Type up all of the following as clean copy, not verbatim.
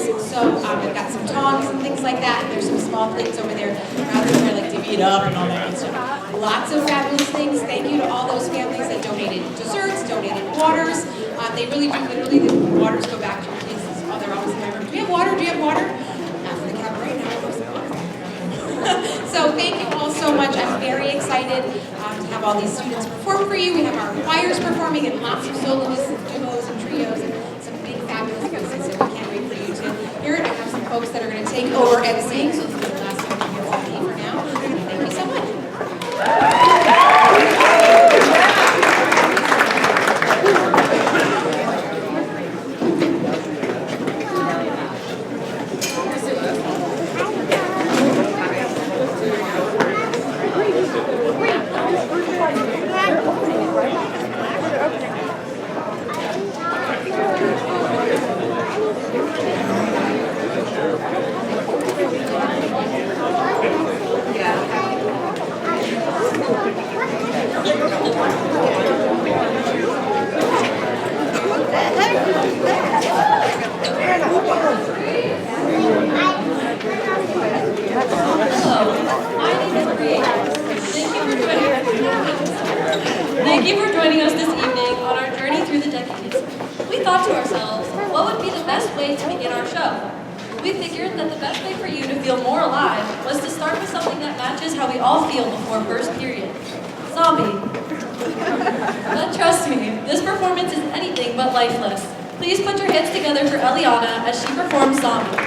families. So we've got some tongs and things like that, and there's some small plates over there rather than like divvy it up and all that good stuff. Lots of fabulous things. Thank you to all those families that donated desserts, donated waters. They really do, literally, the waters go back to your kids. Oh, they're always in my room. Do you have water? Do you have water? Not for the cabaret, now we're some water. So thank you all so much. I'm very excited to have all these students perform for you. We have our choirs performing and lots of soloists and duos and trios and some big fabulous voices, so we can't wait for you to hear it. I have some folks that are going to take over emceeing, so this is the last time you hear from me for now. Thank you so much. Thank you for joining us this evening on our journey through the decades. We thought to ourselves, what would be the best way to begin our show? We figured that the best way for you to feel more alive was to start with something that matches how we all feel before first period. Zombie. But trust me, this performance is anything but lifeless. Please put your hands together for Eliana as she performs Zombie.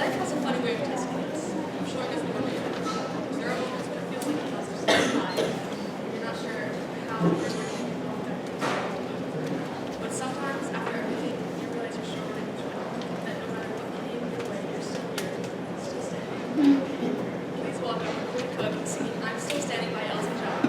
Cabaret has a funny way of testing us. I'm sure it doesn't work. There are moments when it feels like the buzz is so high. You're not sure how you're going to but sometimes, after everything, you realize you're stronger than usual. That no matter what came your way, you're still here, still standing. Please welcome Queen Cook singing I'm Still Standing by Elton John.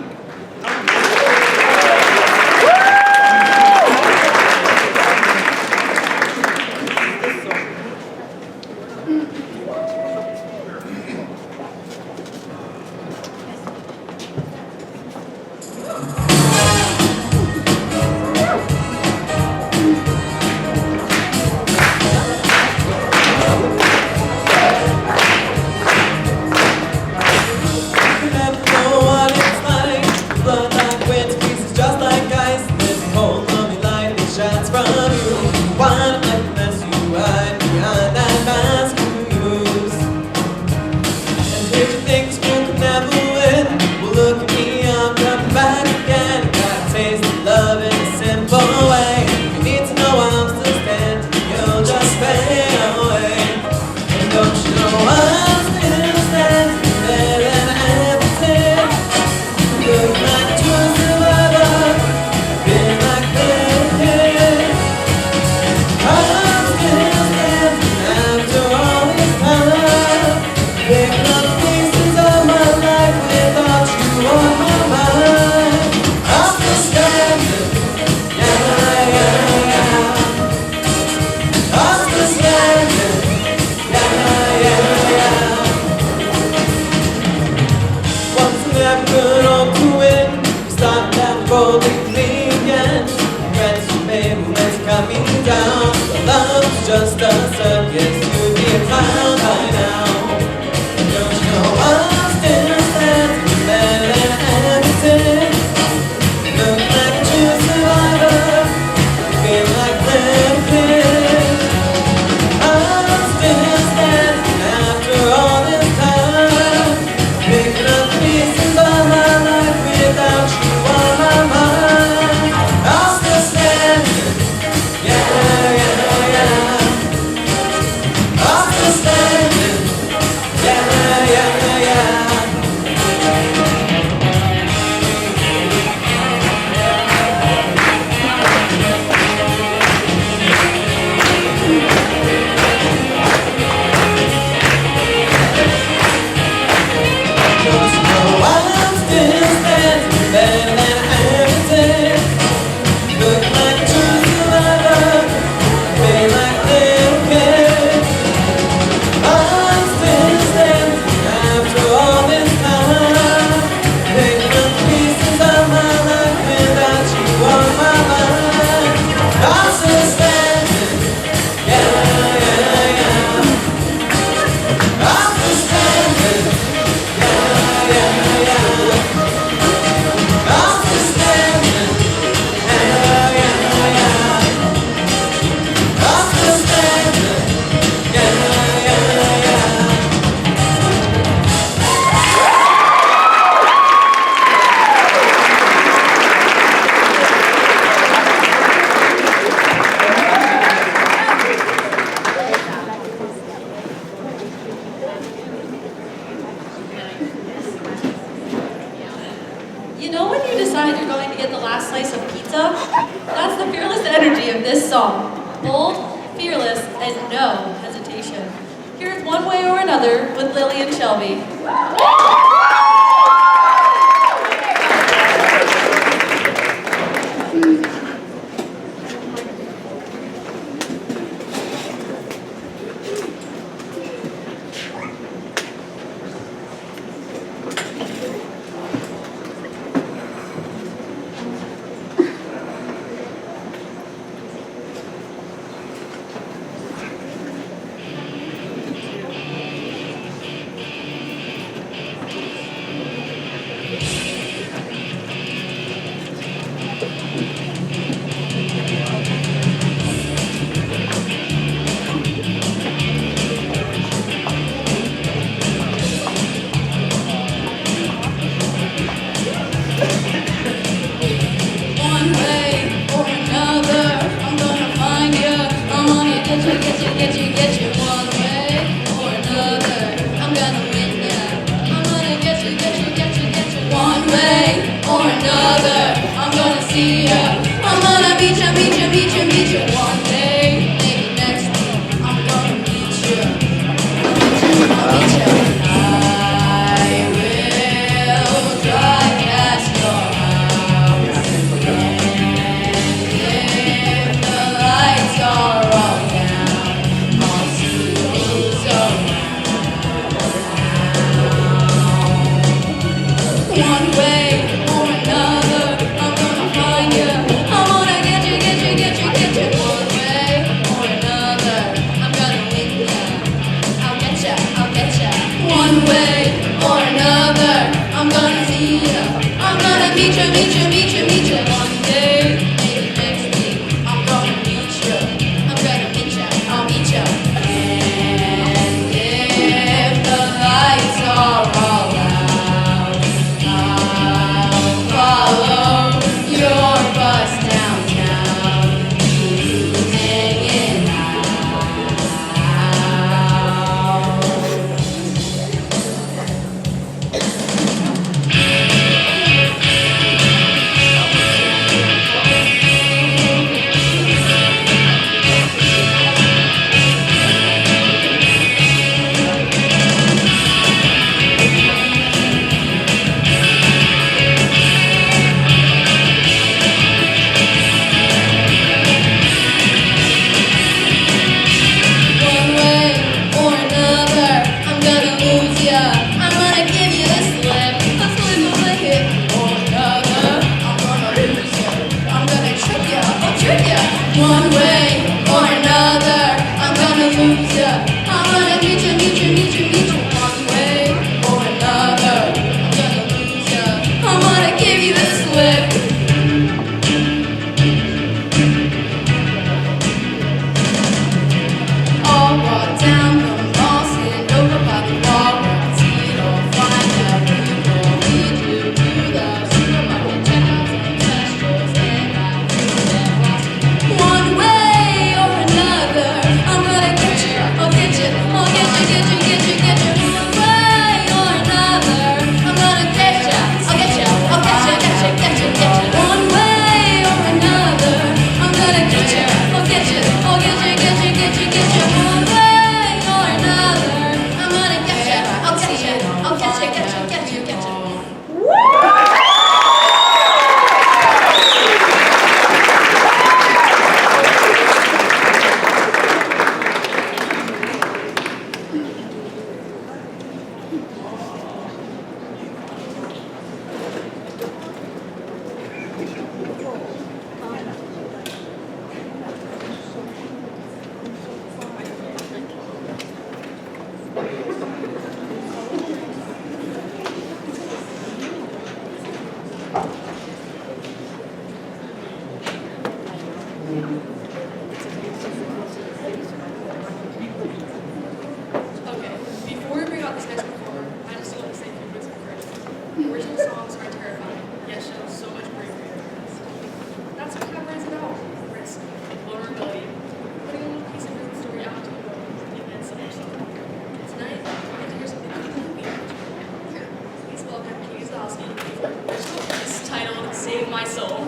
Just a circus, you'd be a clown by now. Don't you know I'm still standing better than everything? Look like a true survivor, feel like living. I'm still standing after all this time, picking up pieces of my life without you on my mind. I'm still standing, yeah, yeah, yeah. I'm still standing, yeah, yeah, yeah. Don't you know I'm still standing better than everything? Look like a true survivor, feel like little kid. I'm still standing after all this time, picking up pieces of my life without you on my mind. I'm still standing, yeah, yeah, yeah. I'm still standing, yeah, yeah, yeah. I'm still standing, yeah, yeah, yeah. I'm still standing, yeah, yeah, yeah. You know when you decide you're going to get the last slice of pizza? That's the fearless energy of this song. Bold, fearless, and no hesitation. Here's One Way or Another with Lily and Shelby. my soul.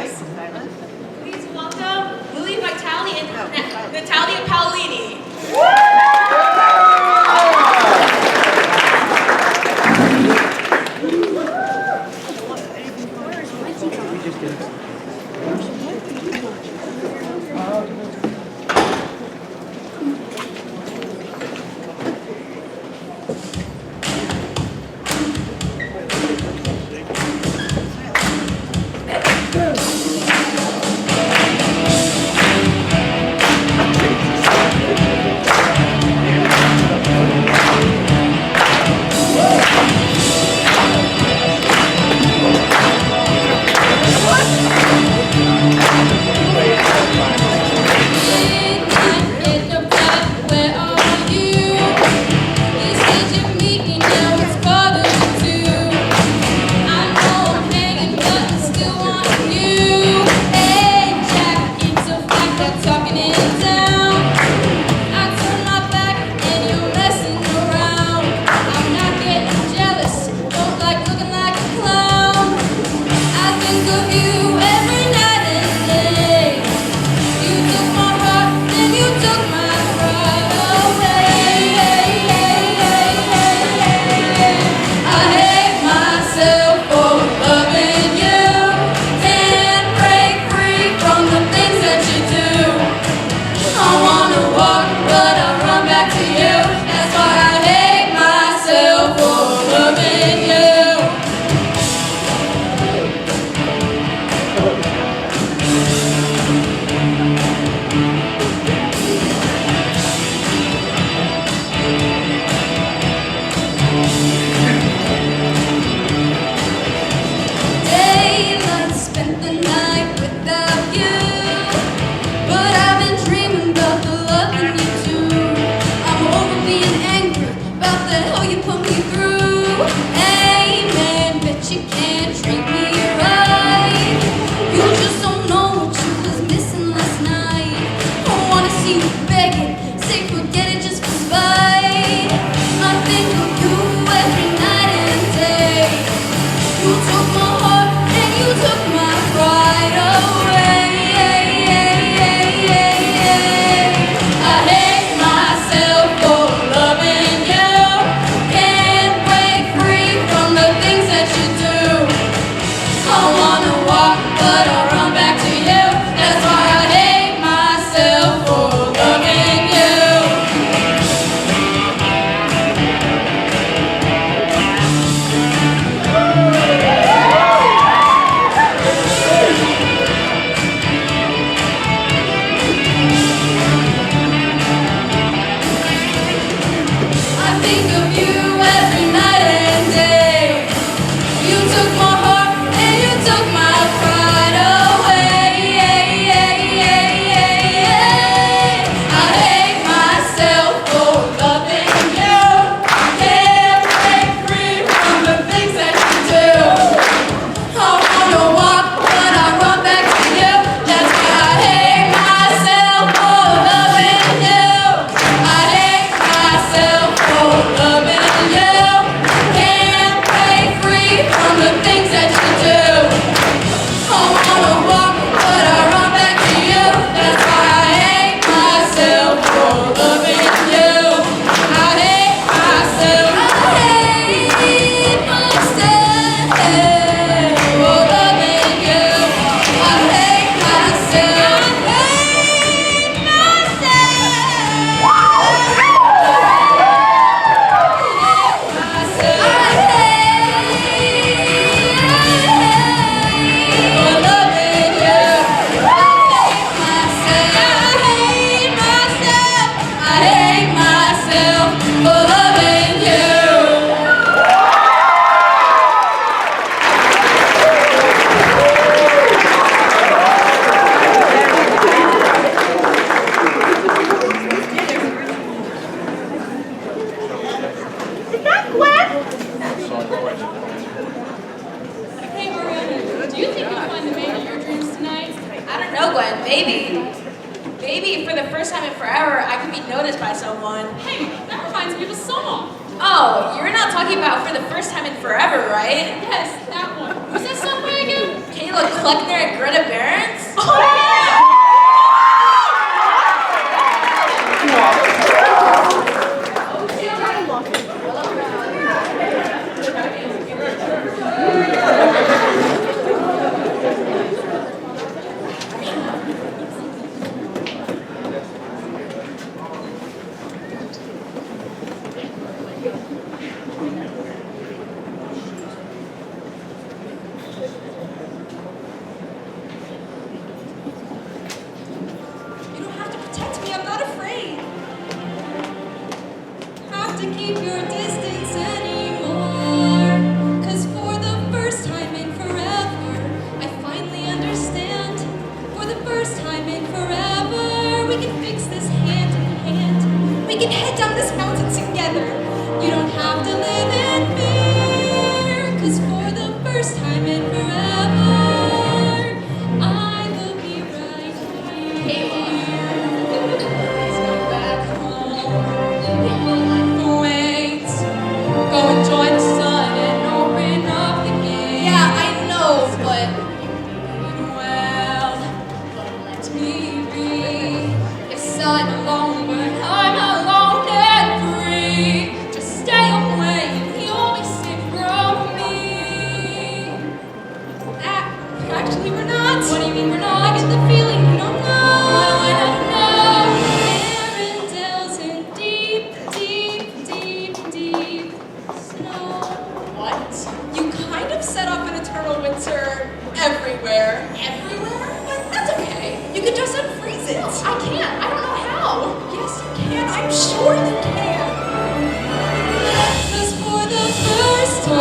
Please welcome Lily Vitale and Natalia Paolini. Maybe for the first time in forever, I could be noticed by someone. Hey, that reminds me of a song. Oh, you're not talking about for the first time in forever, right? Yes, that one. Who's that sung by again? Kayla a Kleckner at Greta Barron's? You don't have to protect me, I'm not afraid. Have to keep your distance anymore. 'Cause for the first time in forever, I finally understand. For the first time in forever, we can fix this hand in hand. We can head down this mountain together. You don't have to live in fear. 'Cause for the first time in forever, I will be right here. Let's go back home. Wait, go and join the sun and open up the gate. Yeah, I know, but Well, let me be your son alone, but I'm alone and free. Just stay away and you'll be safe from me. Actually, we're not. What do you mean we're not? I get the feeling you don't know. What do I not know? Arundel's in deep, deep, deep, deep snow. what? You kind of set off an eternal winter everywhere. Everywhere? But that's okay. You could just unfreeze it. I can't. I don't know how. Yes, you can. I'm sure you can. 'Cause for the first time,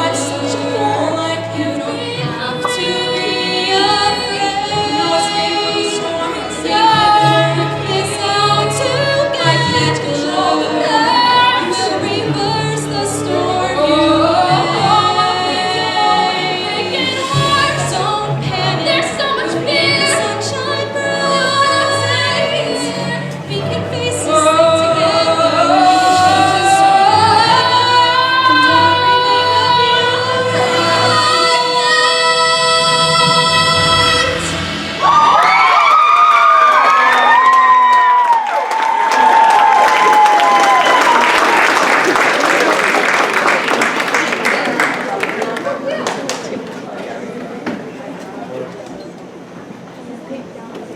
I'm such a fool. Like you don't have to be afraid. No escape from the storm and work this out together. I can't control the weather. We'll reverse the storm. Breaking hearts, don't panic. There's so much fear. Sunshine bright. We can face this thing together. We can change this forever. And everything will be alright.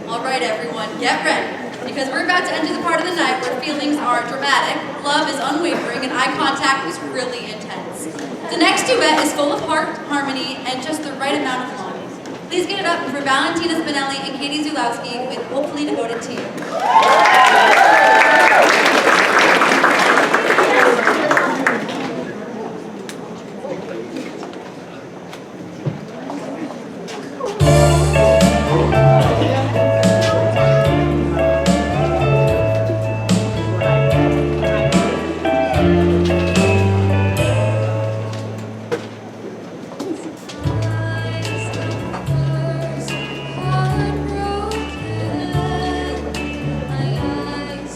All right, everyone, get ready, because we're about to enter the part of the night where feelings are dramatic, love is unwavering, and eye contact is really intense. The next duet is full of heart, harmony, and just the right amount of longing. Please get it up for Valentina Spinelli and Katie Zulowski with Hopefully Devoted to You. My eyes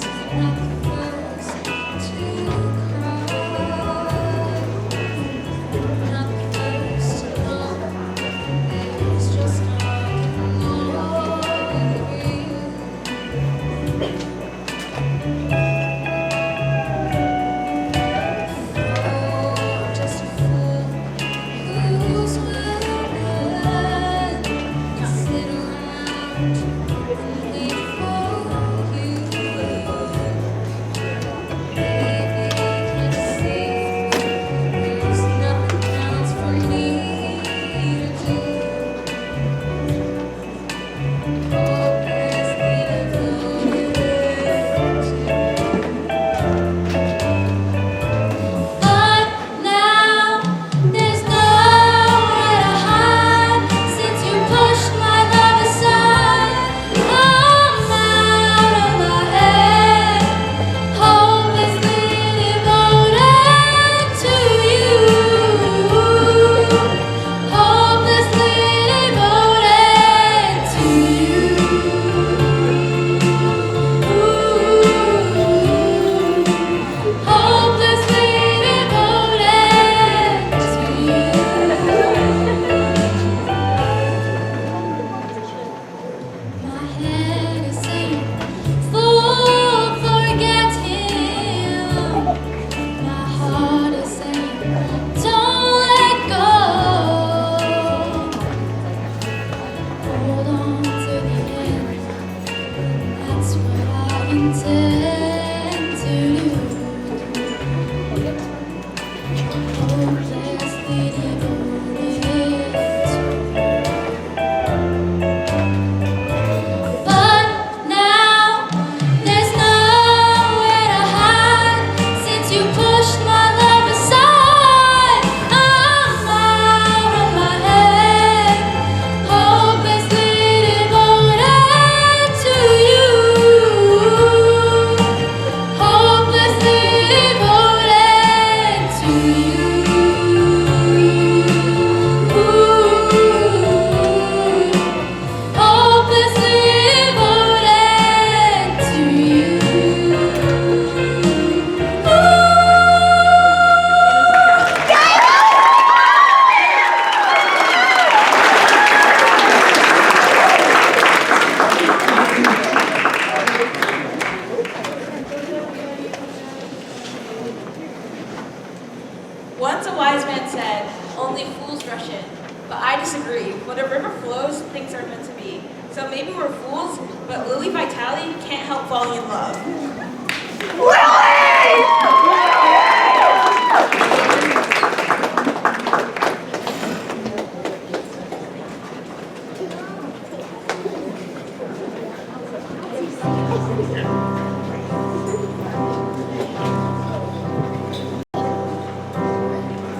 What a river flows, things are meant to be. So maybe we're fools, but Lily Vitale can't help falling in love.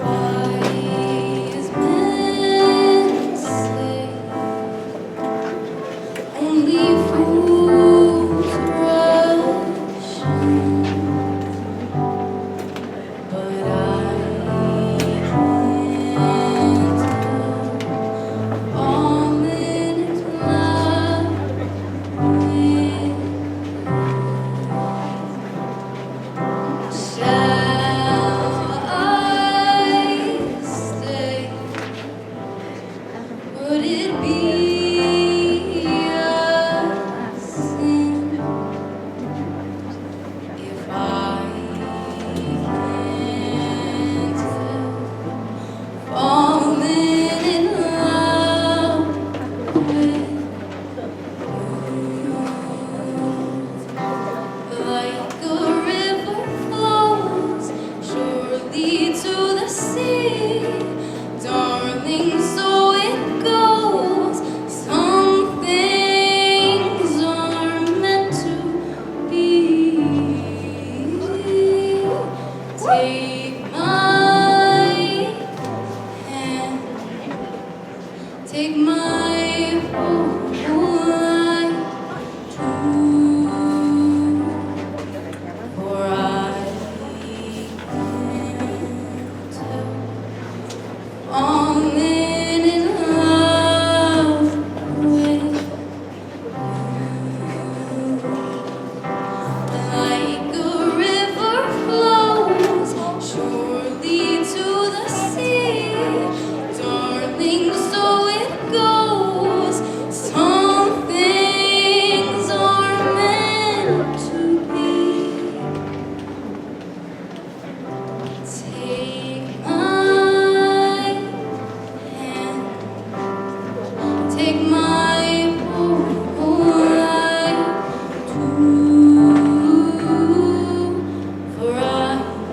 Wise men say only fools rush in, but I can't tell all men in love with. Shall I stay? Would it be a sin if I can't help falling in love with you? Like a river flows surely to the sea, darling, so it goes. Some things are meant to be. Take my hand, take my whole life too. For I can't help falling in love with you. Like a river flows surely to the sea, darling, so it goes. Some things are meant to be. Take my hand, take my whole life too. For I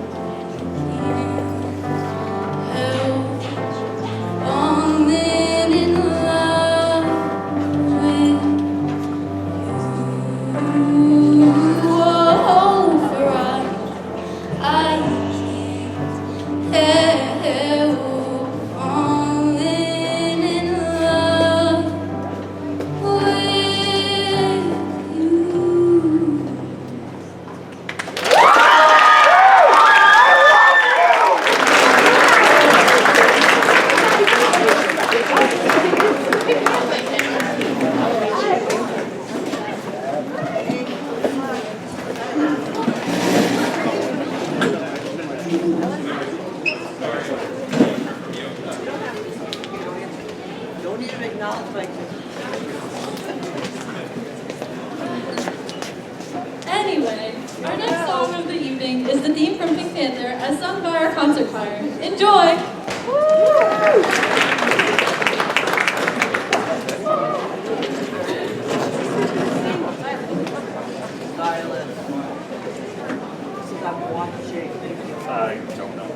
can't help falling in love with you. Oh, for I can't help falling in love with you. Don't even acknowledge my Anyway, our next song of the evening is the theme from Pink Panther as sung by our concert choir. Enjoy! silence. Stop watching. I don't know.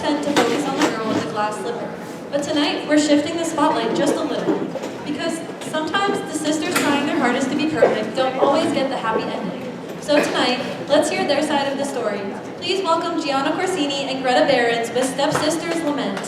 tend to focus on the girl with the glass slipper. But tonight, we're shifting the spotlight just a little. Because sometimes the sisters trying their hardest to be perfect don't always get the happy ending. So tonight, let's hear their side of the story. Please welcome Gianna Corsini and Greta Behrens with Stepsisters Lament.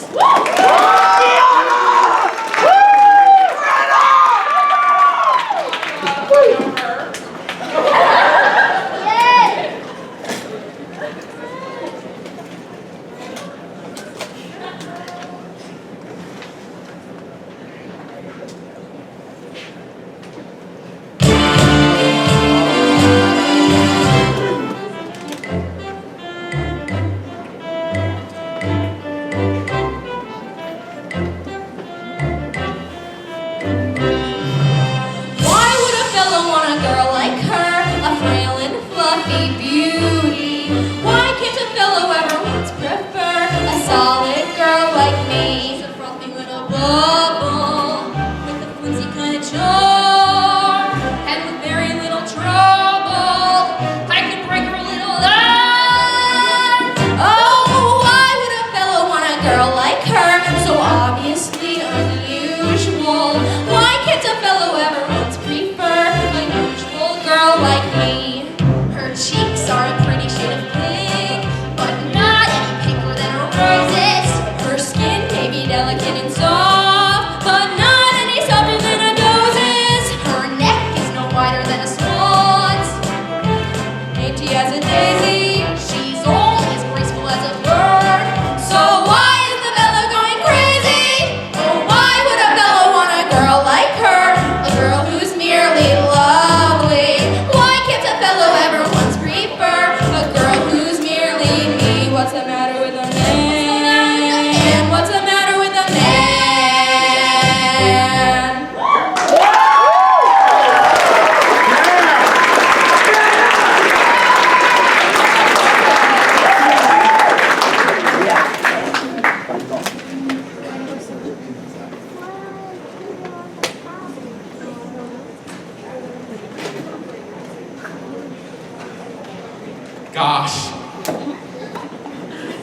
Gosh,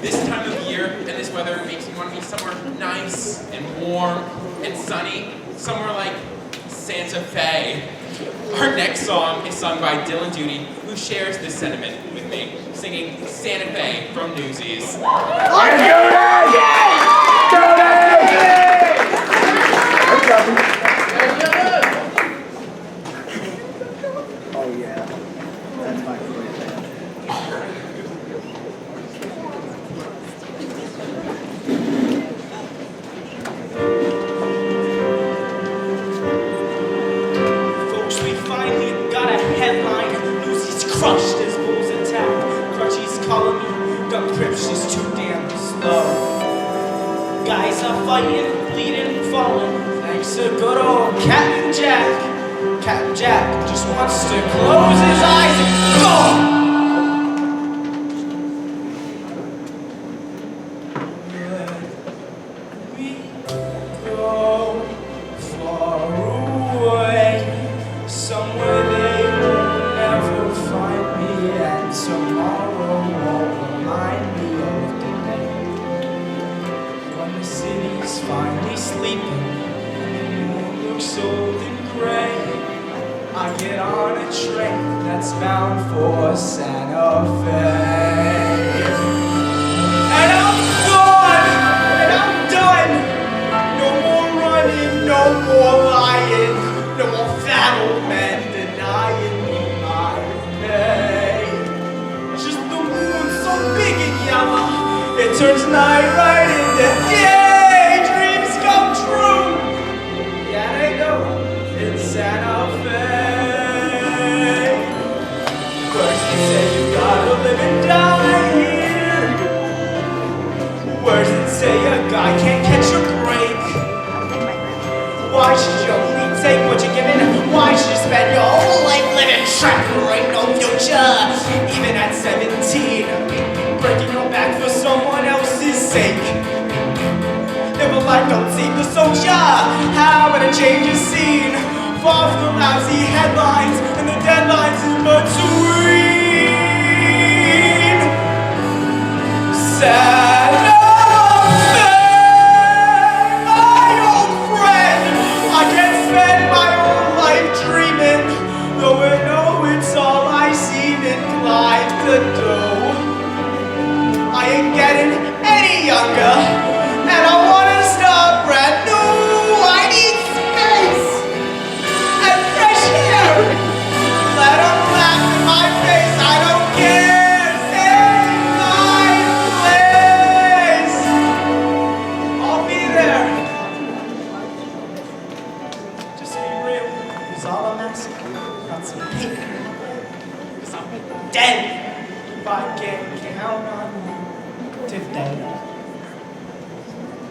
this time of year and this weather makes me want to be somewhere nice and warm and sunny, somewhere like Santa Fe. Our next song is sung by Dylan Duty, who shares this sentiment with me, singing Santa Fe from Newsies. Oh yeah, that's my favorite band. Folks, we finally got a headline. Lucy's crushed as bulls attack. Crutchy's calling me, the grips is too damn slow. Guys are fighting, bleeding, falling. Thanks to good old Captain Jack. Captain Jack just wants to close his eyes and go! We go far away, somewhere they will never find me, and tomorrow won't remind me of today. When the city's finally sleeping, and the moon looks old and gray, I get on a train that's bound for Santa Fe. And I'm gone, and I'm done. No more running, no more lying, no more fat old men denying me my pay. Just the moon so big and yellow, it turns night right into day. Dreams come true. Yeah, they go in Santa Fe. First they say you gotta live and die here. Words that say a guy can't catch a break. Why should you only take what you're given? Why should you spend your whole life living trapped where ain't no future? Even at 17, breaking your back for someone else's sake. If a life don't seem to soldier, how about a change of scene? Far from the lousy headlines and the deadlines in between. Santa anything.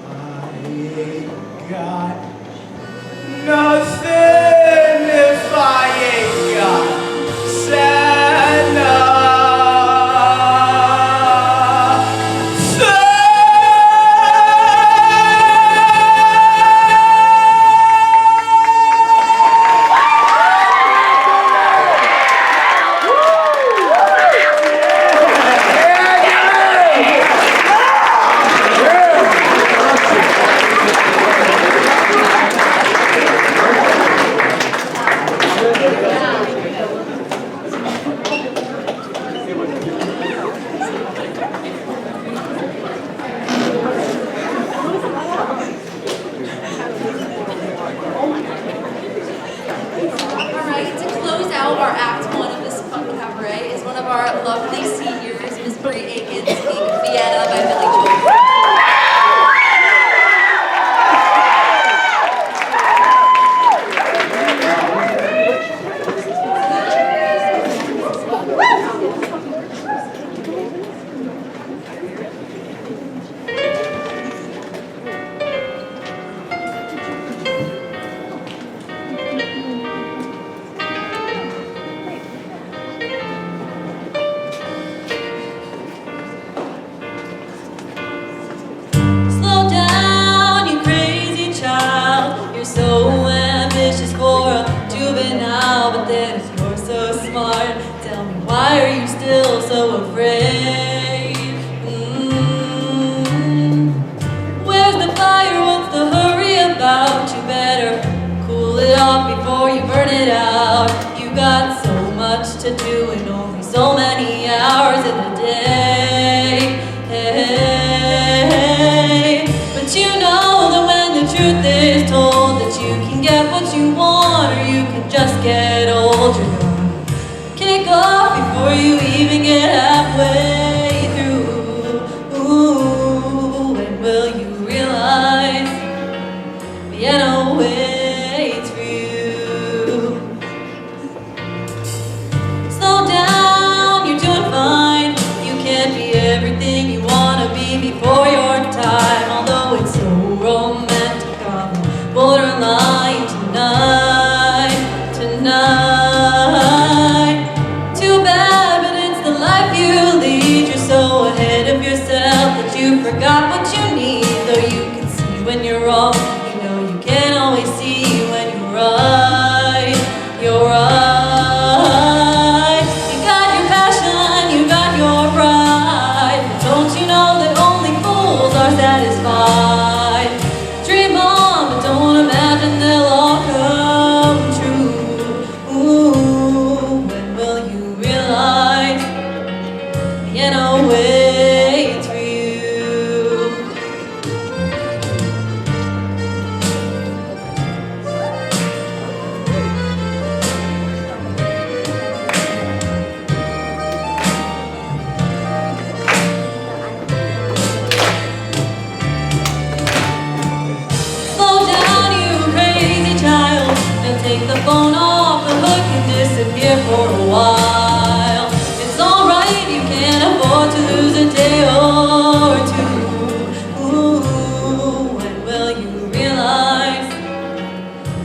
I ain't got nothing if I ain't got Santa. Alright, to close out our Act 1 of this fun cabaret is one of our lovely seniors, Miss Brie Aikens, singing Vienna by Billy Joel. Slow down, you crazy child. You're so ambitious for a juvenile, but then if you're so smart, tell me why are you still so afraid? Where's the fire? What's the hurry about? You better cool it off before you burn it out. You got so much to do and only so many hours in the day. But you know that when the truth is told, that you can get what you want or you can just get old. You're gonna kick off before you even get halfway through. Ooh, when will you realize Vienna waits for you? Slow down, you're doing fine. You can't be everything you wanna be before your time. Although it's so romantic on the borderline tonight. Too bad, but it's the life you lead. You're so ahead of yourself that you forgot what you need. Though you can see when you're wrong, you know you can't always see when you're right. You're right. You got your passion, you got your pride. But don't you know that only fools are satisfied? Dream on, but don't imagine they'll all come true. Ooh, when will you realize Vienna waits for you? Slow down, you crazy child, and take the phone off the hook and disappear for a while. It's alright, you can't afford to lose a day or two. Ooh, when will you realize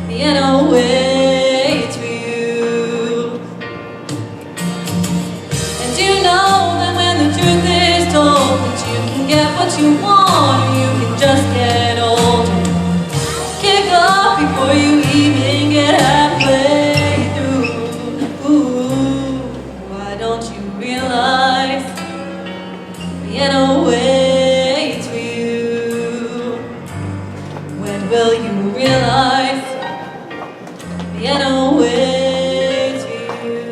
Vienna waits for you? And you know that when the truth is told, that you can get what you want or you can just get older. Kick off before you even get halfway through. Ooh, why don't you realize Vienna waits for you? When will you realize Vienna waits for you?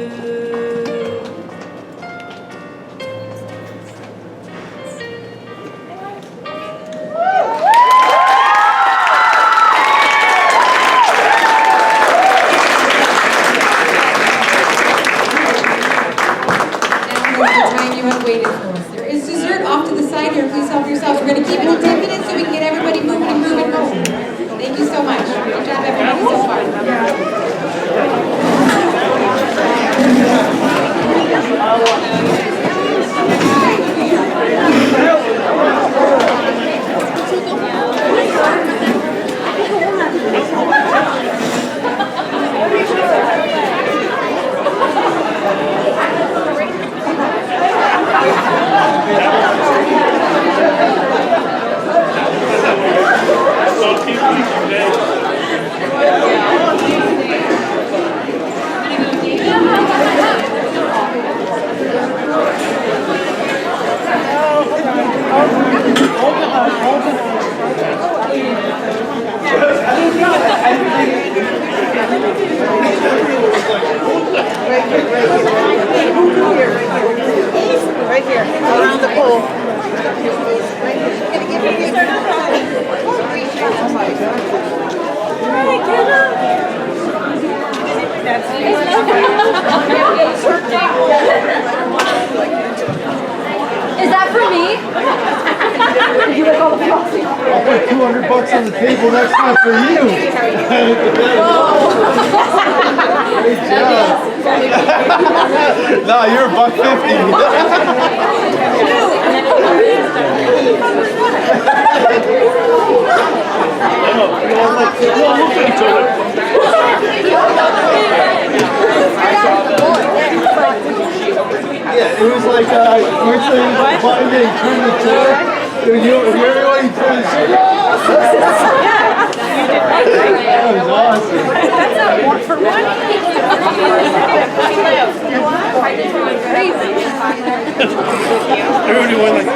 put $200 on the table next time for you. Great job. No, you're $1.50. Yeah, it was like we're saying button and turn the chair. You everybody turn the chair. That was awesome. That's not one for one. Everybody went like.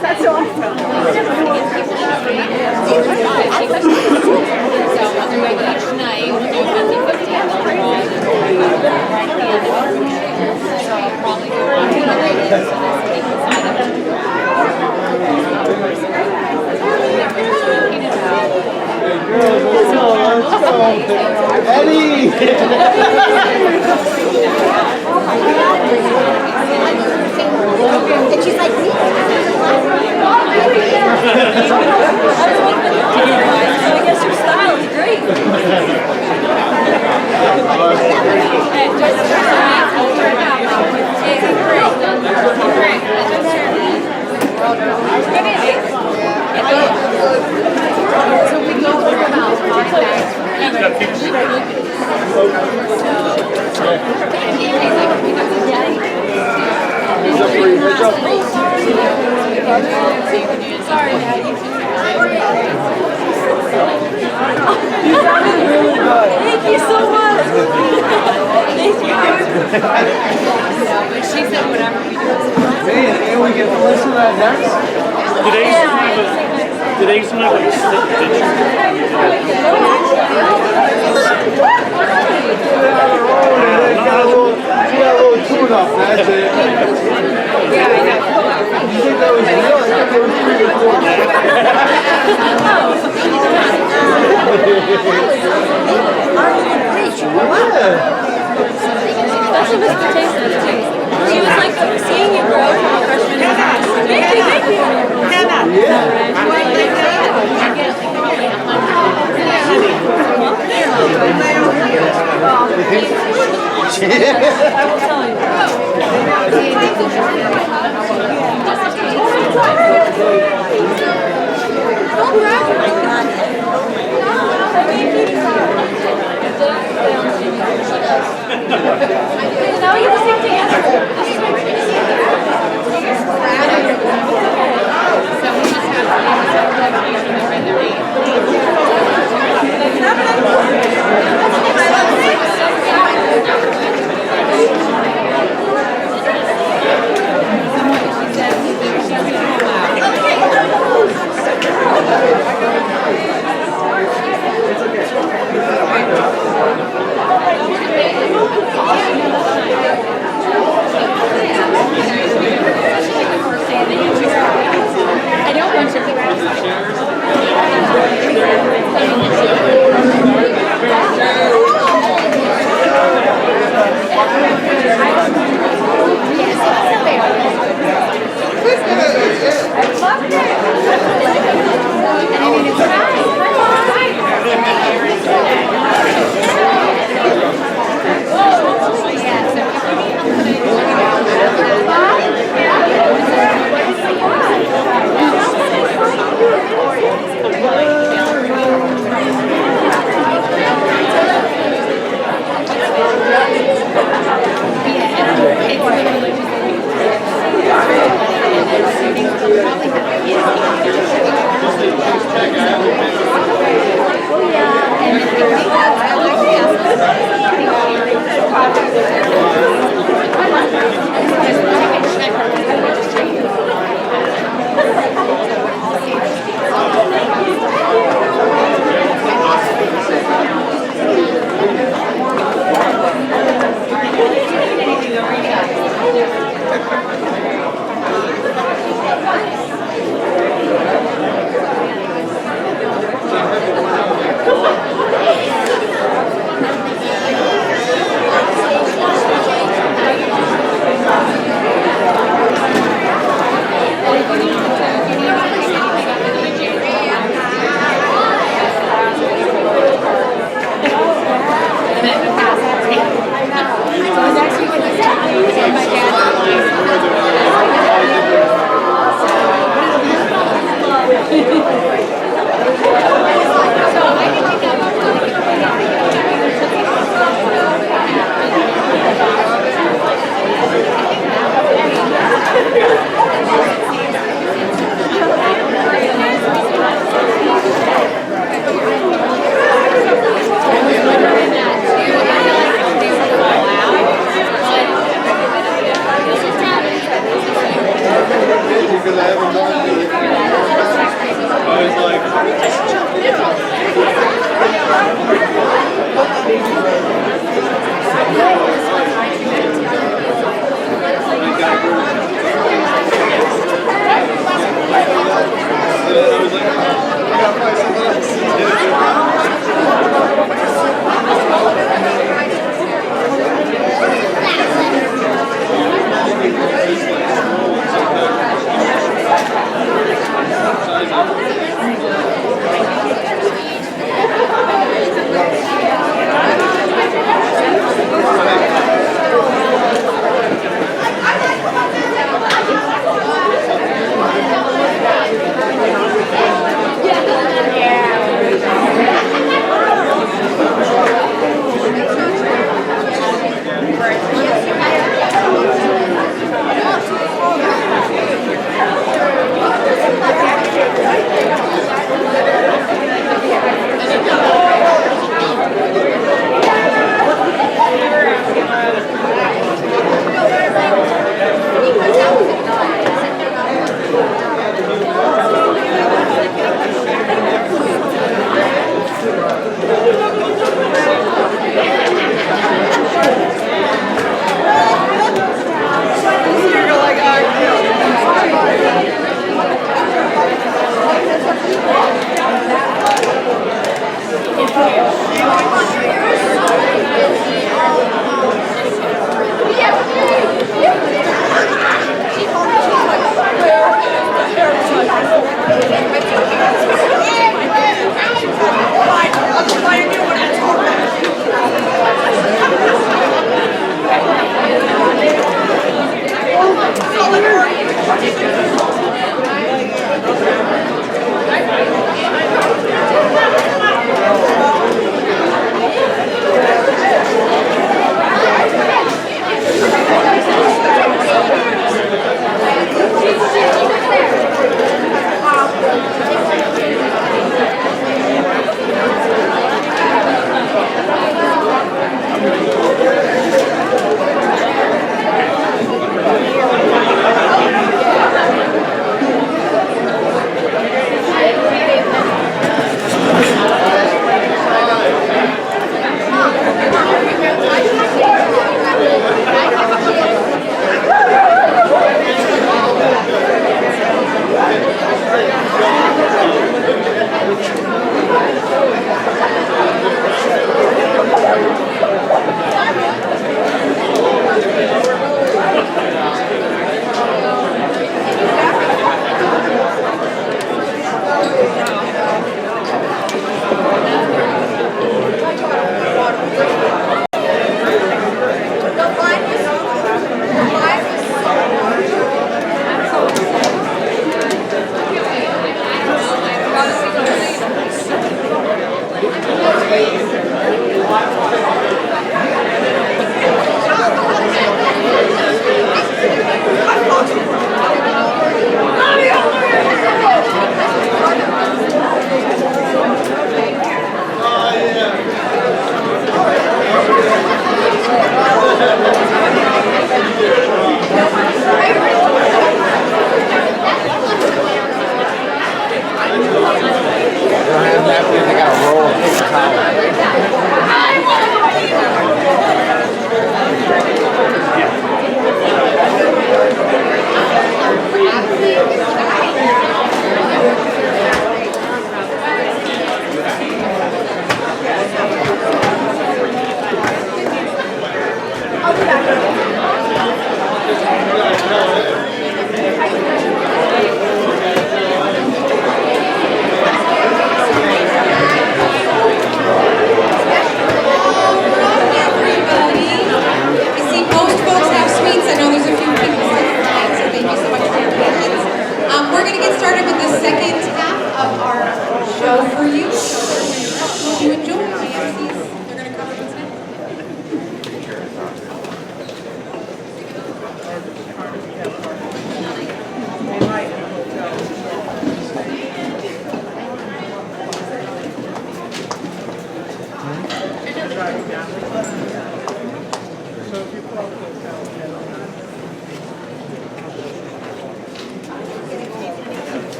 That's awesome. Girls, let's go. Eddie! And she's like, I guess your style is great. Sorry, Daddy. Thank you so much. Thank you. She said whatever we do. Hey, and we get to listen to that next? Did they used to have a stick ditch? Got a little tune up, that's it. Yeah, I know. You think that was real? I think that was pretty cool. That's what Mr. Tay said too. She was like, seeing you grow from a freshman to thank you, thank you. Hannah. Now you have to sing together.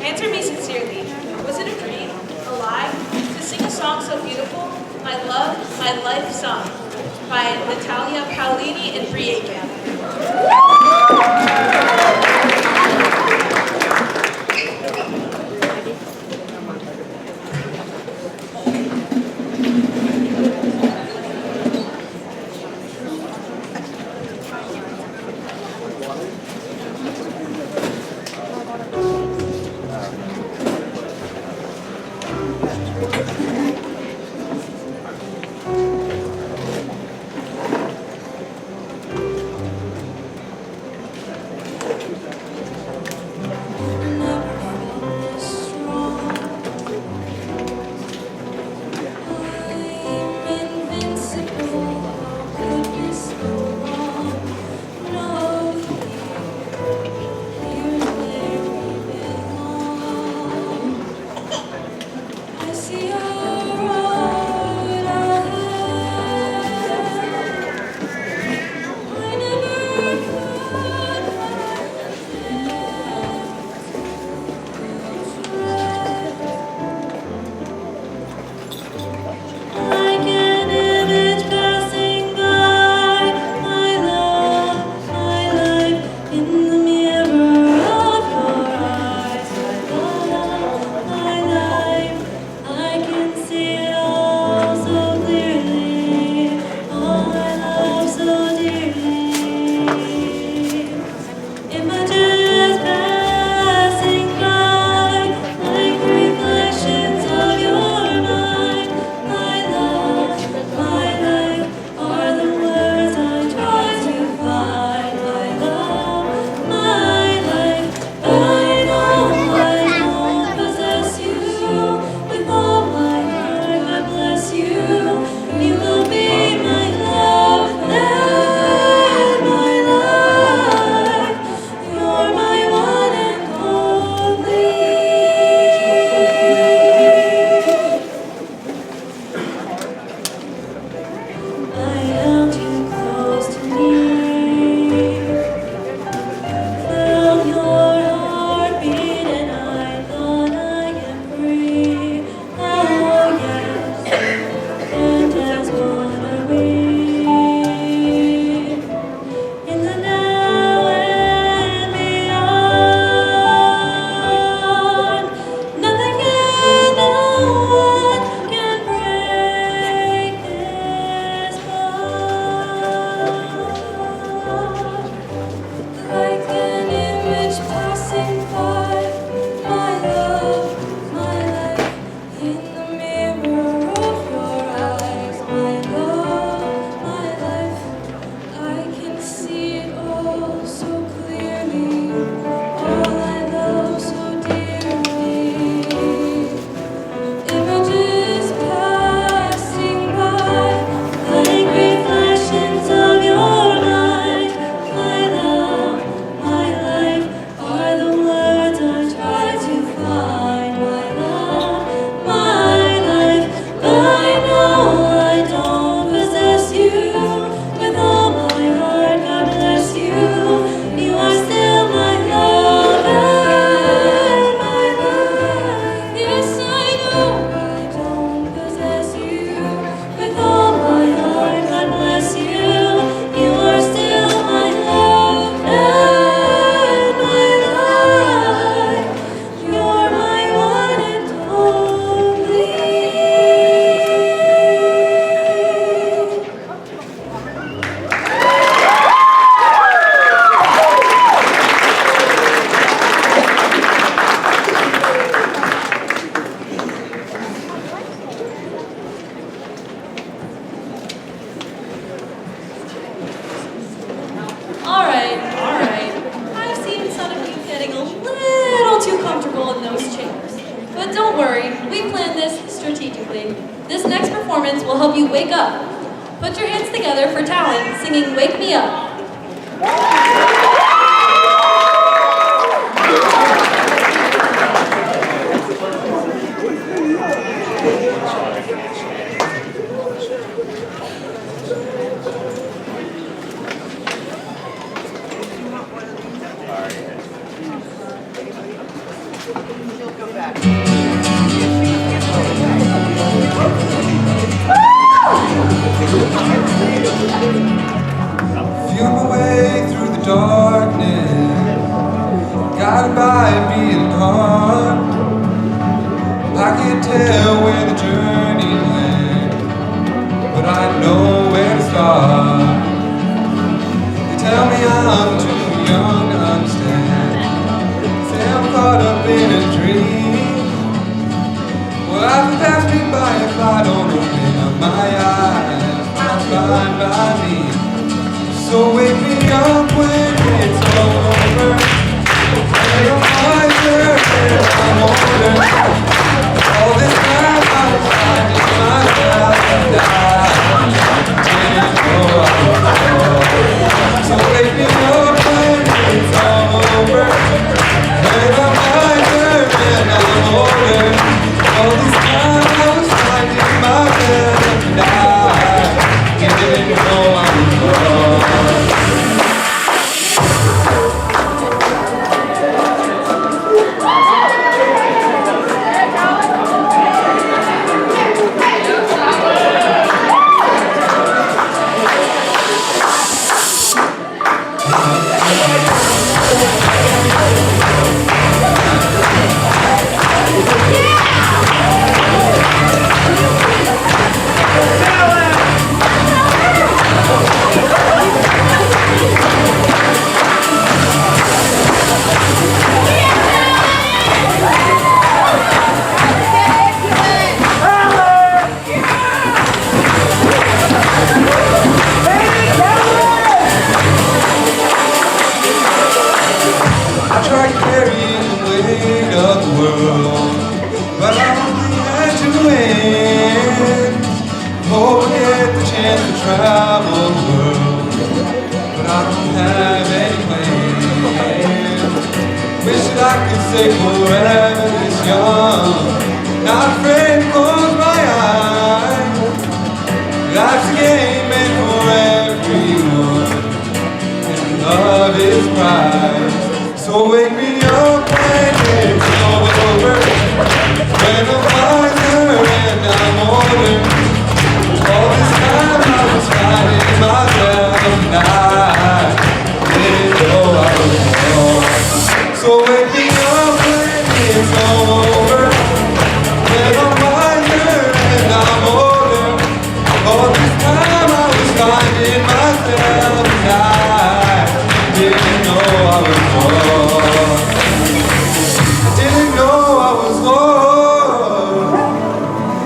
Answer me sincerely. Was it a dream? A lie? To sing a song so beautiful? My love, my life song by Natalia Paolini and Brie Aiken. comfortable in those chairs. But don't worry, we planned this strategically. This next performance will help you wake up. Put your hands together for Talon singing Wake Me Up. Feel my way through the darkness, guided by a beating heart. I can't tell where the journey went, but I know where to start. They tell me I'm too young to understand, say I'm caught up in a dream. Well, life will pass me by if I don't open up my eyes. I'm blind by me. So wake me up when it's over. And I'm wiser and I'm older. All this time I was finding myself and I didn't know I was wrong. So wake me up when it's over. And I'm wiser and I'm older. All this time I was finding myself and I didn't know I was wrong. I tried carrying the weight of the world, but I only had 2 hands. Hope I get the chance to travel the world, but I don't have any plans. Wish that I could stay forever this young, not afraid to close my eyes. Life's a game made for everyone, and love is prize. So wake me up when it's over, when I'm wiser and I'm older. All this time I was finding myself and I didn't know I was wrong. So wake me up when it's over, when I'm wiser and I'm older. All this time I was finding myself and I didn't know I was wrong. I didn't know I was lost.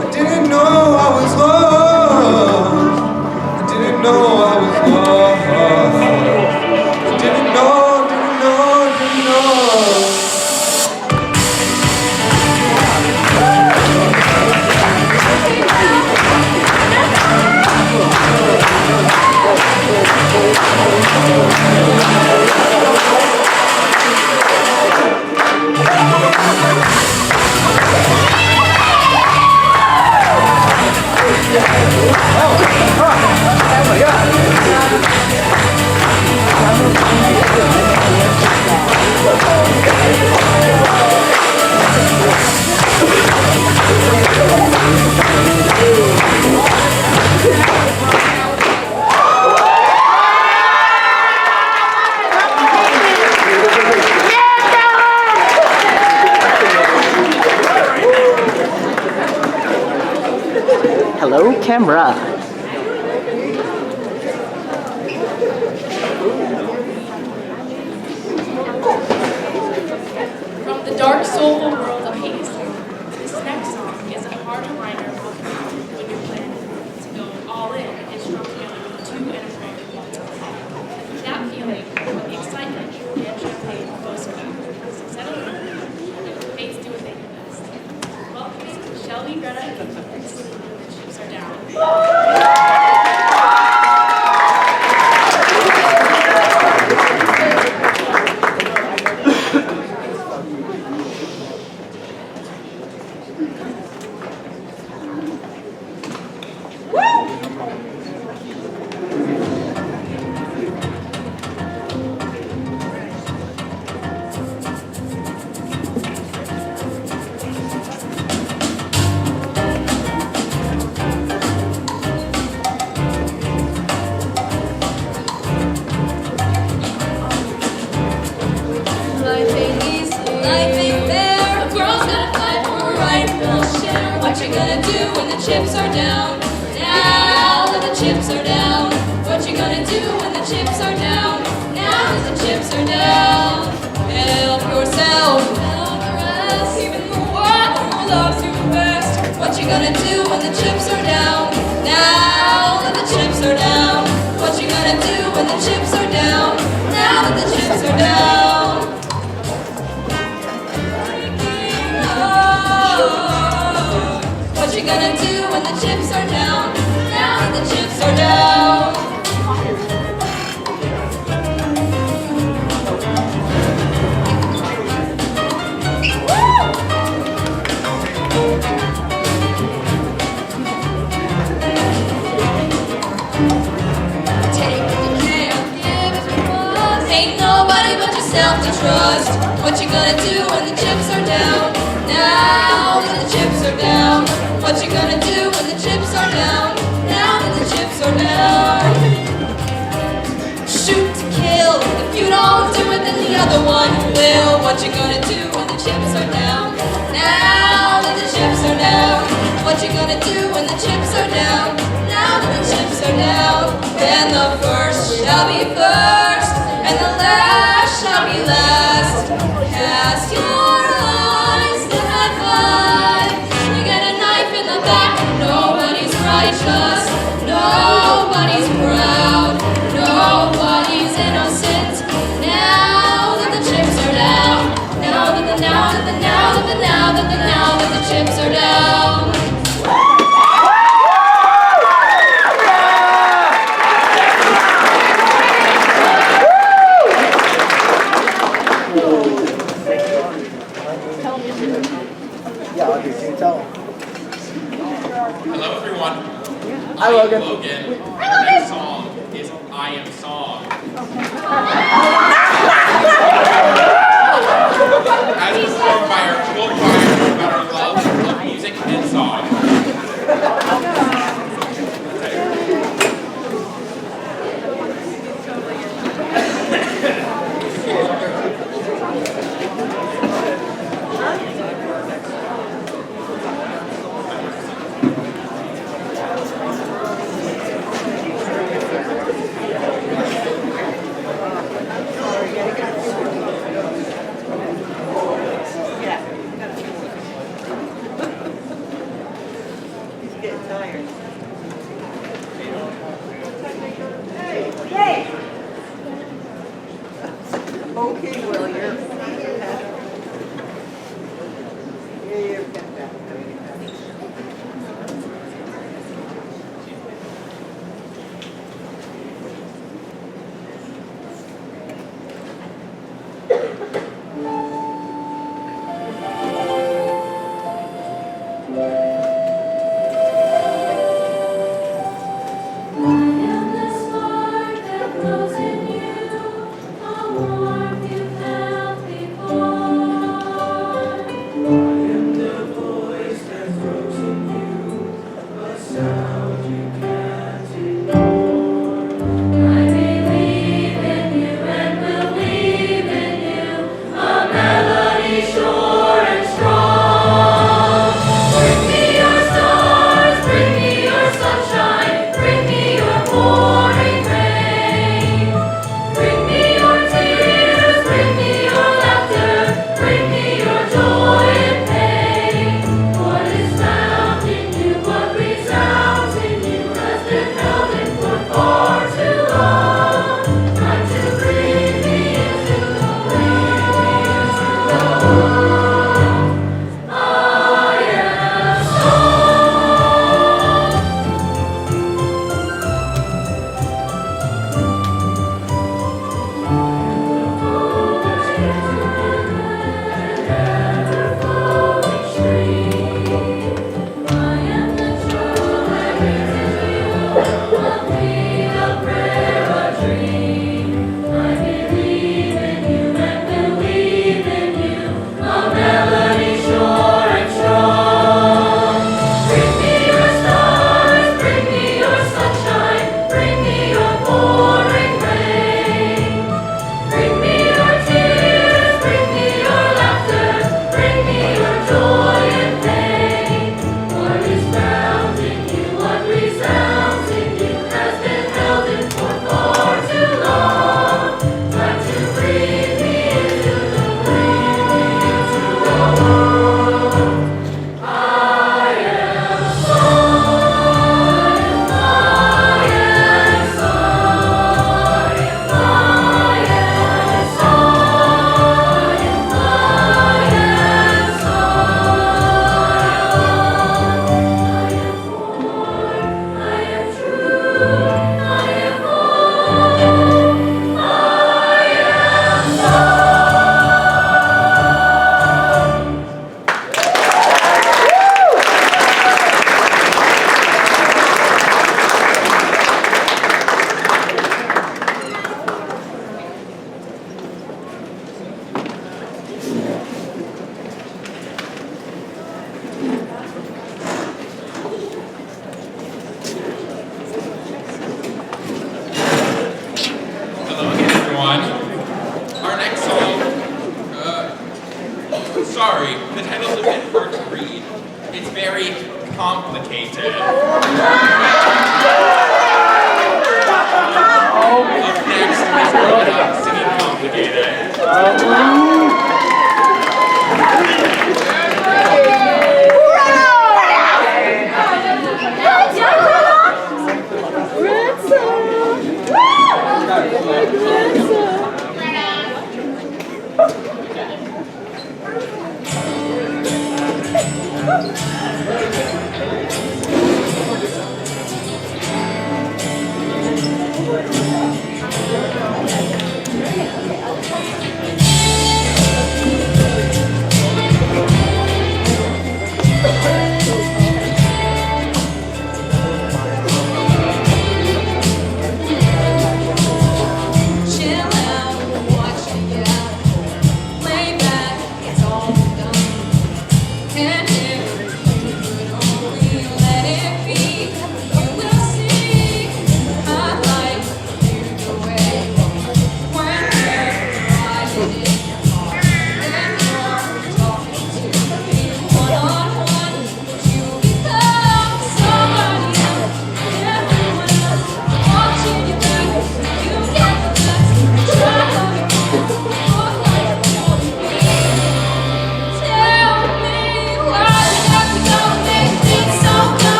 I didn't know I was lost. I didn't know I was lost. I didn't know, didn't know, didn't know. Hello, camera. From the dark, soulful world of Hades, this next song is a hard reminder of when you're planning to go all in and strong together with 2 and a prayer. That feeling, when the excitement and champagne both settle in, chips are down. Now that the chips are down. What you gonna do when the chips are down? Now that the chips are down. Help yourself. Help the rest. Even the one who loves you best. What you gonna do when the chips are down? Now that the chips are down. What you gonna do when the chips are down? Now that the chips are down. Oh, what you gonna do when the chips are down? Now that the chips are down. Ain't nobody but yourself to trust. What you gonna do when the chips are down? Now that the chips are down. What you gonna do when the chips are down? Now that the chips are down. Shoot to kill. If you don't do it, then the other one will. What you gonna do when the chips are down? Now that the chips are down. What you gonna do when the chips are down? Now that the chips are down. Then the first shall be first, and the last shall be last. Cast your eyes to heaven. You get a knife in the back. Nobody's righteous. Nobody's proud. Nobody's innocent. Now that the chips are down. Now that the chips are down. Yeah, okay, can you tell? Hello, everyone. Hi, I am Logan. Logan, and our next song is I Am Song. As performed by our cool choir about our love of music and song. Sorry, the title's a bit hard to read. It's very complicated. Up next is Rhoda singing Complicated.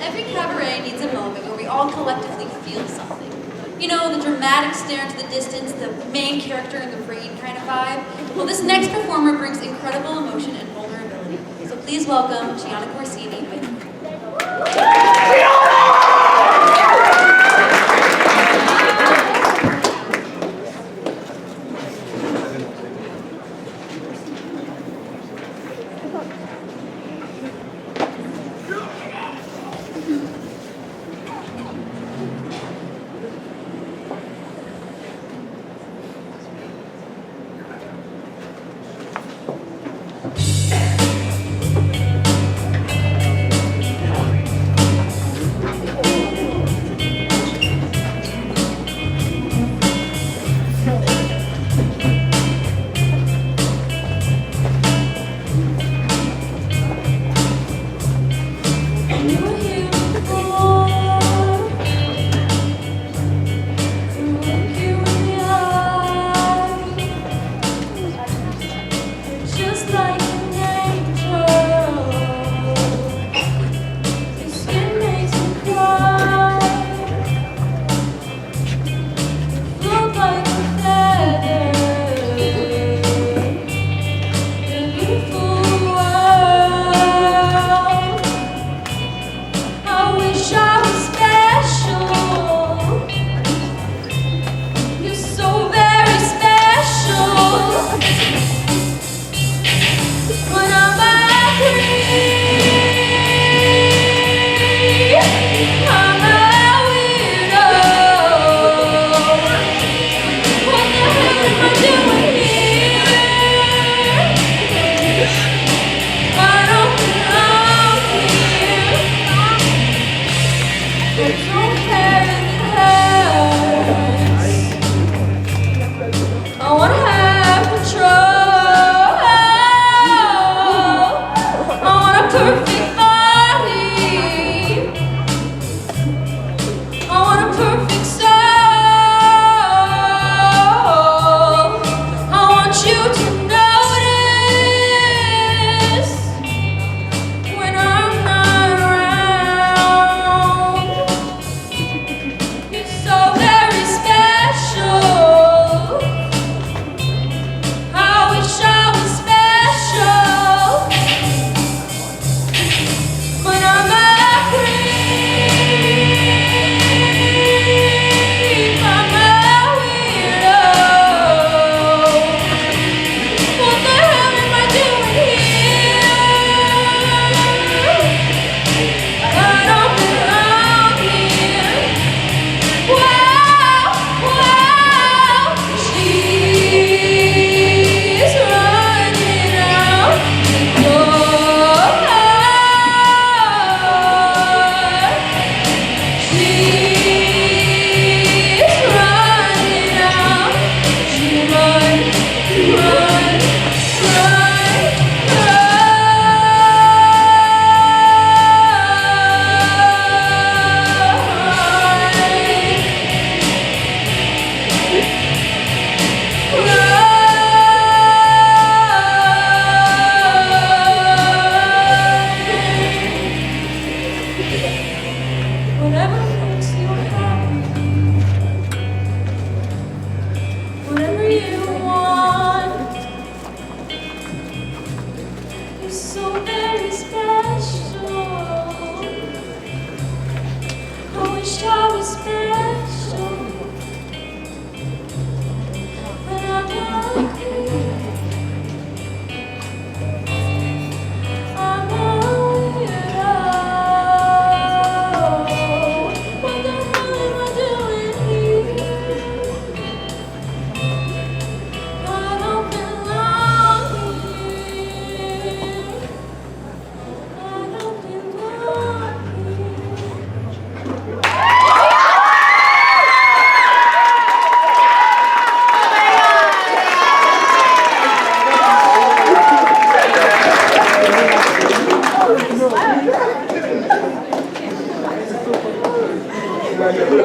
Every cabaret needs a moment where we all collectively feel something. You know, the dramatic stare into the distance, the main character in the rain kind of vibe. Well, this next performer brings incredible emotion and vulnerability. So please welcome Gianna Corsini with Hey, everyone.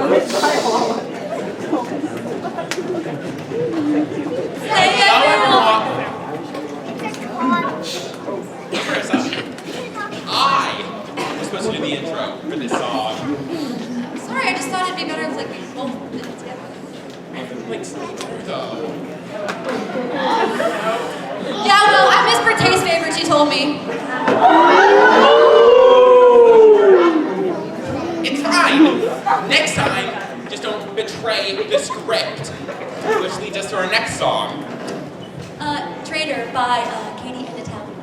Marissa, I was supposed to do the intro for this song. Sorry, I just thought it'd be better if like we both did it together. Like, though. Yeah, well, I'm Miss Bertay's favorite, she told me. It's fine. Next time, just don't betray the script. Which leads us to our next song. Traitor by Katie and Natalie.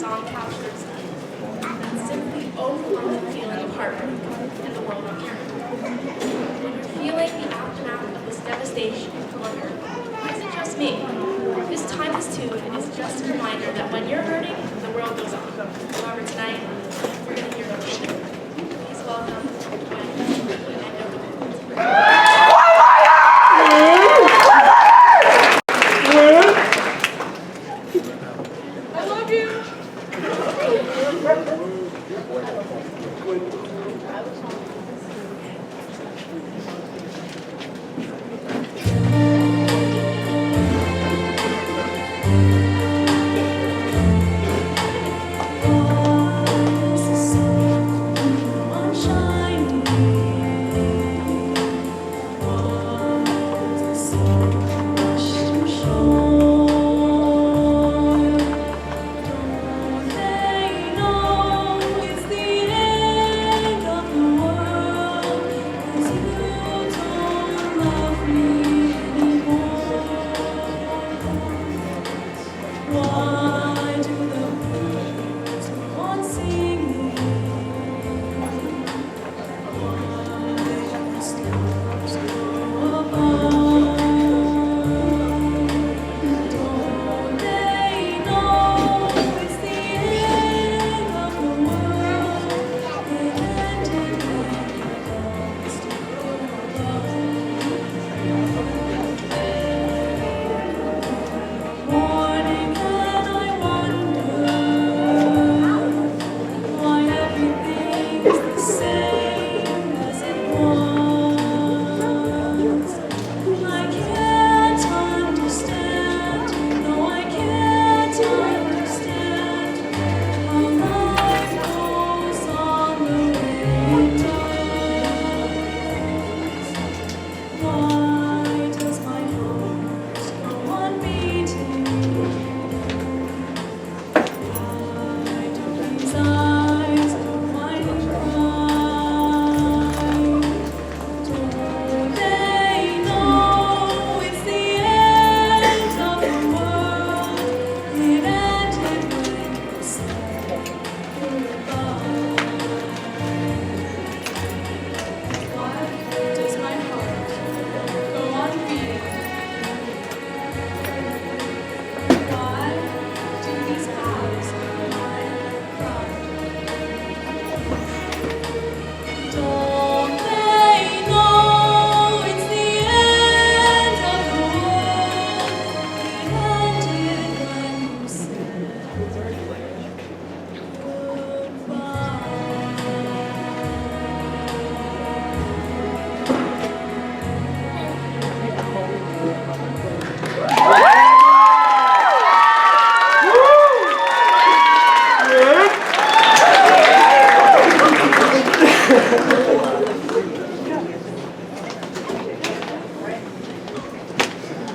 song captures that simply overwhelming feeling of heartbreak in the world on Earth. When you're feeling the aftermath of this devastation on Earth, it isn't just me. This timeless tune is just a reminder that when you're hurting, the world goes on. However, tonight, we're going to hear about it. Please welcome the end of the world. I love you.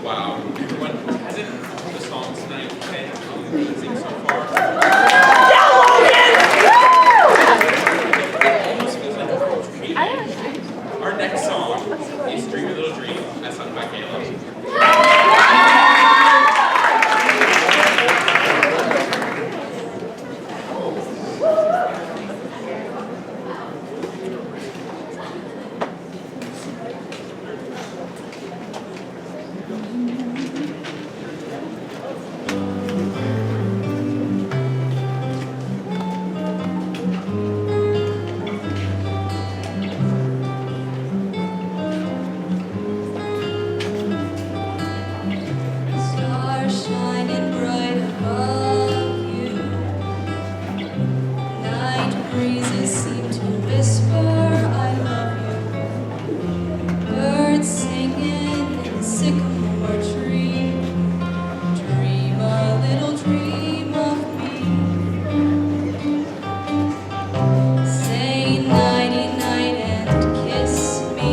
Wow. Everyone hasn't heard the songs tonight and sing so far. It almost feels like a whole treat. Our next song is Dream a Little Dream, as sung by Caleb. Stars shining bright above you. Night breezes seem to whisper, I love you. Birds singing in the sycamore tree. Dream a little dream of me. Say nighty night and kiss me.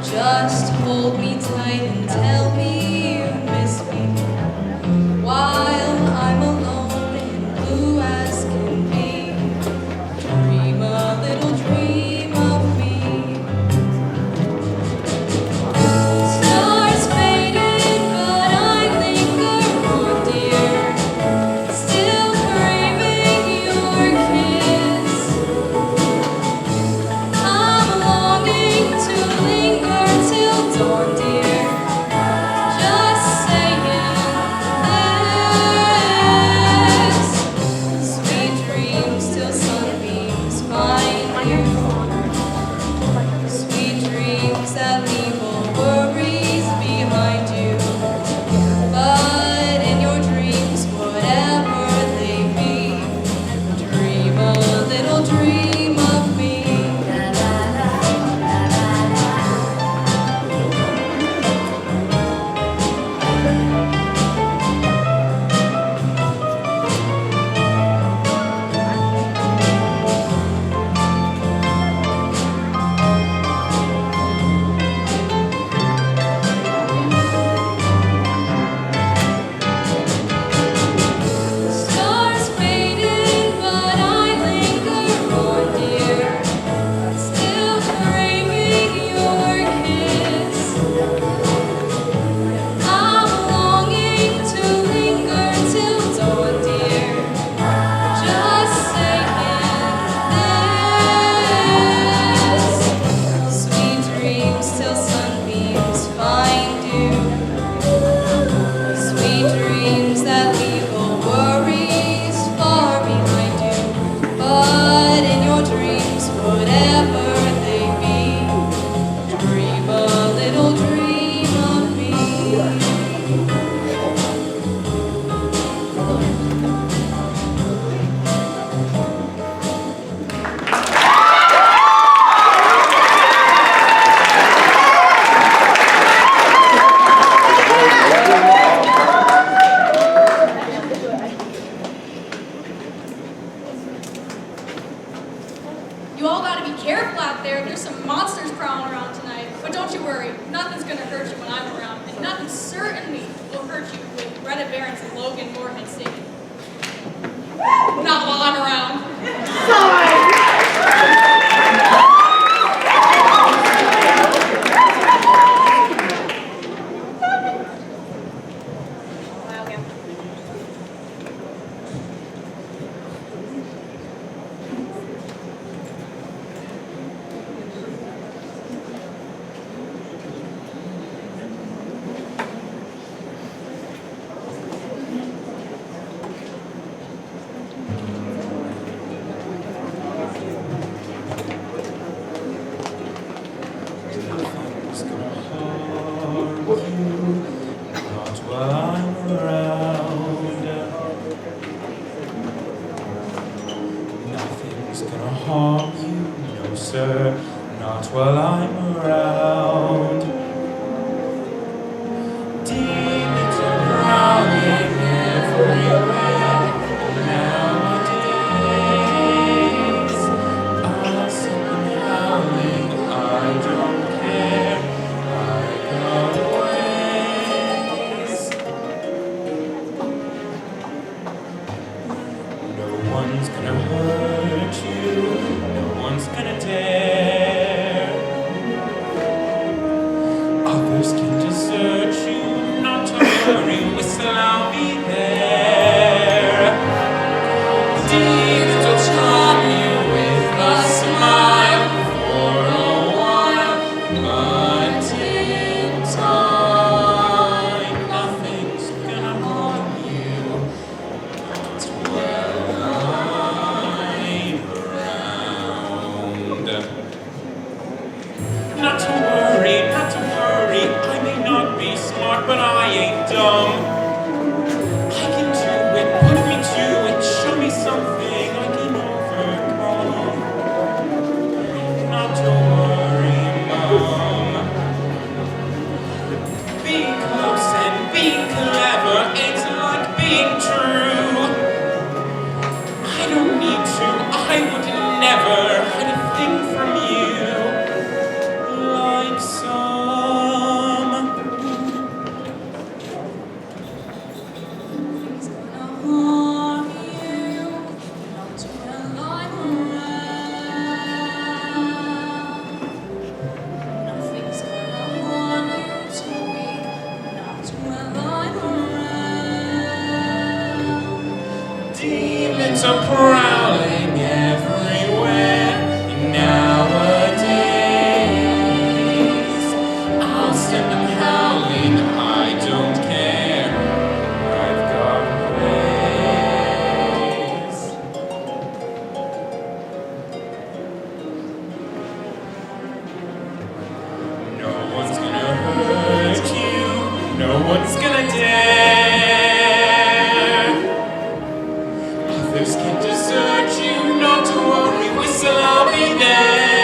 Just hold me tight and tell me you miss me while I'm alone and blue as can be. Dream a little dream of me. Stars faded, but I linger on, dear. spoken for and singing. Not while I'm around. Nothing's gonna harm you, not while I'm around. Nothing's gonna harm you, no sir, not while I'm around. Demons are prowling everywhere nowadays. I'll sing them howling, I don't care, I got ways. No one's gonna hurt you, no one's gonna dare. Others can desert you, not to worry, whistle, I'll be there. Demons will charm you with a smile for a while, but in time, nothing's gonna harm you, not while I'm around. Not to worry, I may not be smart, but I ain't dumb. I can do it, put me to it, show me something I can overcome. Not to worry, Mom. Being close and being clever ain't like being true. I don't need to, I would never hide a thing from you, like some. Nothing's gonna harm you, not while I'm around. Nothing's gonna harm you to me, not while I'm around. Demons are prowling everywhere nowadays. I'll send them howling, I don't care, I've got ways. No one's gonna hurt you, no one's gonna dare. Others can desert you, not to worry, whistle, I'll be there.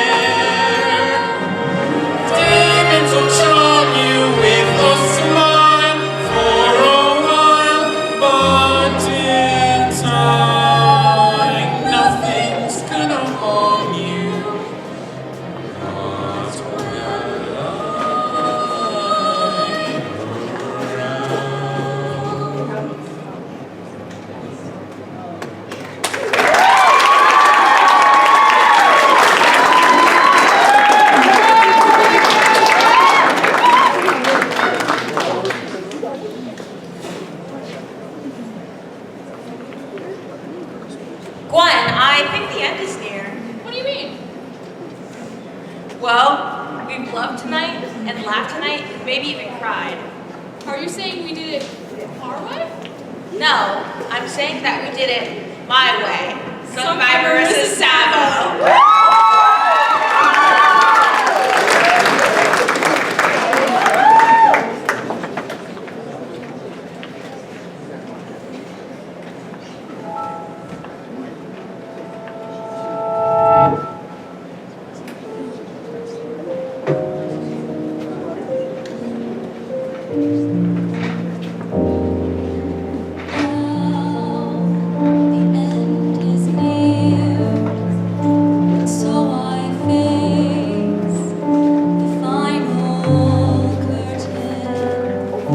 Demons will charm you with a smile for a while, but in time, nothing's gonna harm you, not while I'm around. Gwen, I think the end is near. What do you mean? Well, we've loved tonight and laughed tonight, and maybe even cried. Are you saying we did it our way? No, I'm saying that we did it my way. Sung by Marissa Savo.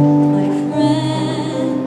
My friend,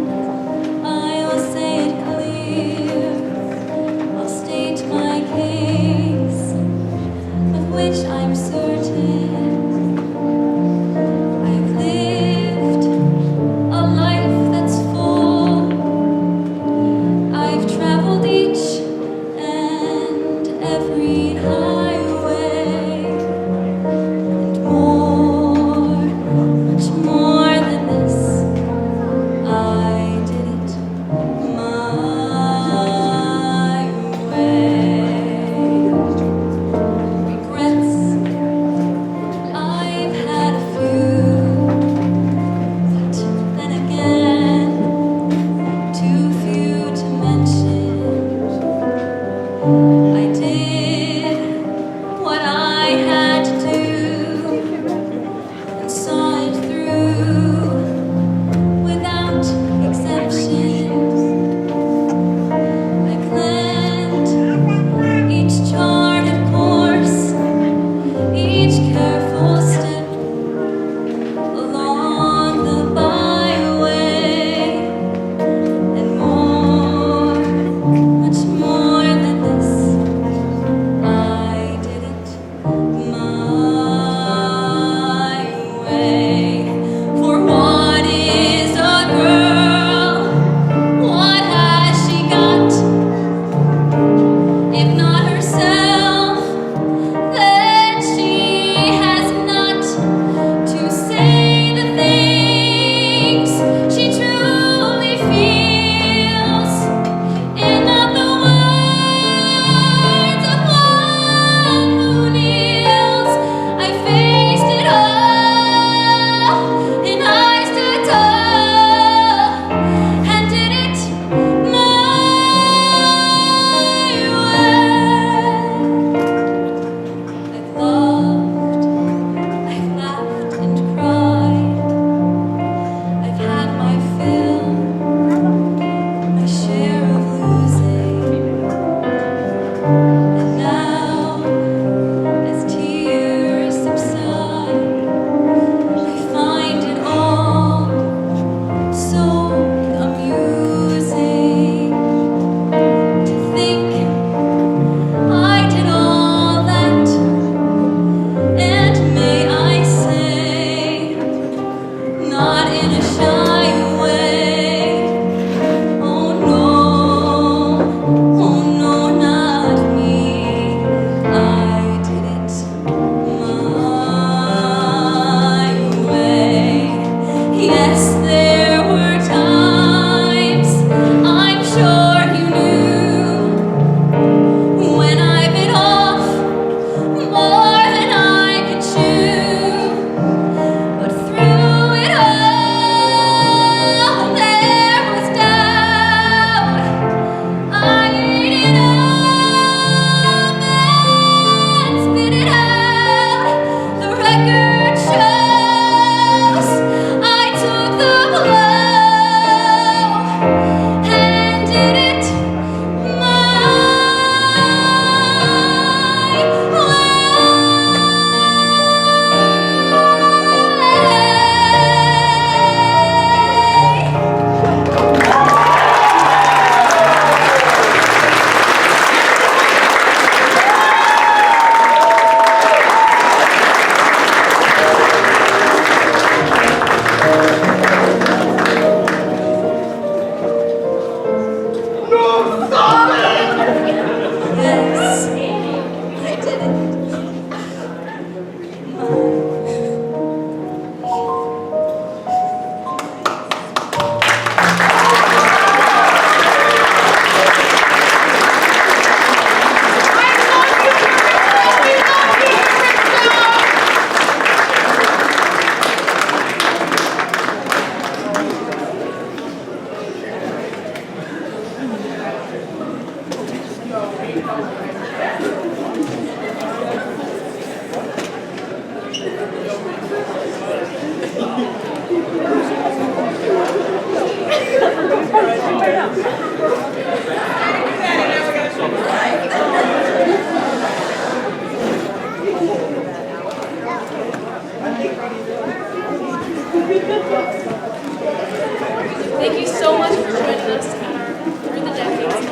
Thank you so much for joining us at our Through the Decades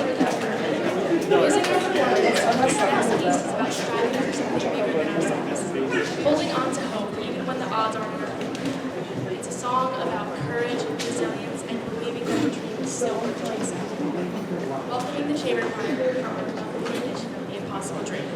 Music Performance. This next piece is about striving for something bigger than ourselves, holding on to hope even when the odds aren't in our favor. It's a song about courage, resilience, and believing that the dream is still worth chasing. Welcoming the chamber choir from our lovely edition of The Impossible Dream.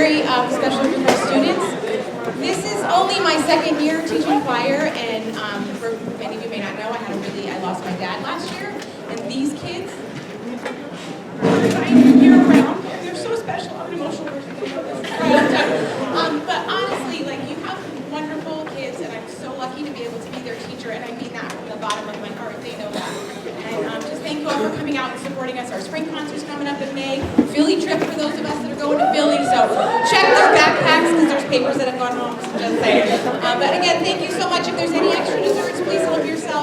very special group of students. This is only my second year teaching choir, and for many of you may not know, I lost my dad last year, and these kids, you're around, they're so special. I'm an emotional person. But honestly, like, you have wonderful kids, and I'm so lucky to be able to be their teacher, and I mean that from the bottom of my heart. They know that. And just thank you all for coming out and supporting us. Our spring concert's coming up in May. Philly trip for those of us that are going to Philly. So check their backpacks because there's papers that have gone home. So just saying. But again, thank you so much. If there's any extra desserts, please help yourself.